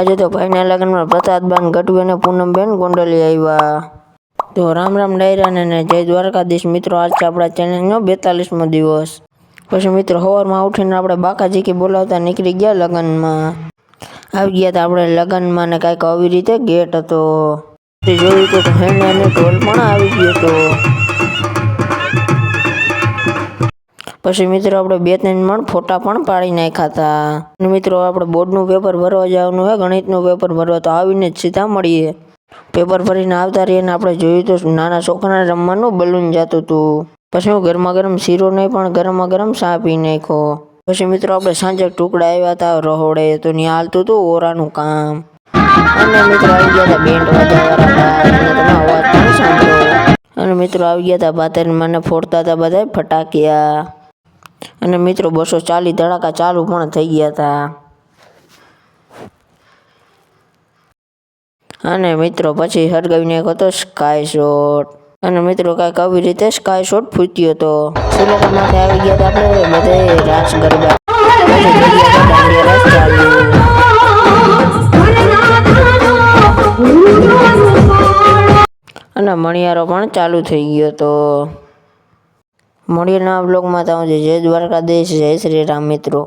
આજે તો ભાઈના લગ્નમાં પ્રસાદબાન ગઢવી અને પૂનમબેન ગોંડલી આવ્યા. તો રામ રામ ડાયરા ને જય દ્વારકાધીશ મિત્રો. આજ છે આપણા ચેનલનો 42મો દિવસ. પછી મિત્રો સવારમાં ઉઠીને આપણે બાકાજી કે બોલાવતા નીકળી ગયા લગ્નમાં. આવી ગયા હતા આપણે લગ્નમાં ને કાંઈક આવી રીતે ગેટ હતો. જોયું તો હેને અને ઢોલ પણ આવી ગયો હતો. પછી મિત્રો આપણે 2-3 મણ ફોટા પણ પાડી નાખ્યા હતા. અને મિત્રો આપણે બોર્ડનું પેપર ભરવા જવાનું હોય, ગણિતનું પેપર ભરવા, તો આવીને જ સીધા મળીએ. પેપર ભરીને આવતા રહીએ ને આપણે જોયું તો નાના છોકરાને રમવાનું બલૂન જતું હતું. પછી હું ગરમા ગરમ શીરો નહીં પણ ગરમા ગરમ ચા પી નાખ્યો. પછી મિત્રો આપણે સાંજે ટુકડા આવ્યા હતા રહોડે, તો ત્યાં હાલતું હતું ઓરાનું કામ. અને મિત્રો આવી ગયા હતા બેન્ડ વાજાવાળા ભાઈ, અને તમે અવાજ પણ સાંભળો. અને મિત્રો આવી ગયા હતા બાતરીમાં ફોડતા હતા બધા ફટાકિયા. અને મિત્રો 240 ધડાકા ચાલુ પણ થઈ ગયા હતા. અને મિત્રો પછી હરગાવી નાખ્યો હતો સ્કાય શોટ. અને મિત્રો કાંઈક આવી રીતે સ્કાય શોટ ફૂટ્યો હતો. સુરત માથે આવી ગયા હતા આપણે બધે રાસ ગરબા. પછી થઈ ગયા હતા દાંડિયા રાસ ચાલુ. અને મણિયારો પણ ચાલુ થઈ ગયો હતો. મળીએ નવા બ્લોગમાં. જય દ્વારકાધીશ, જય શ્રી રામ મિત્રો.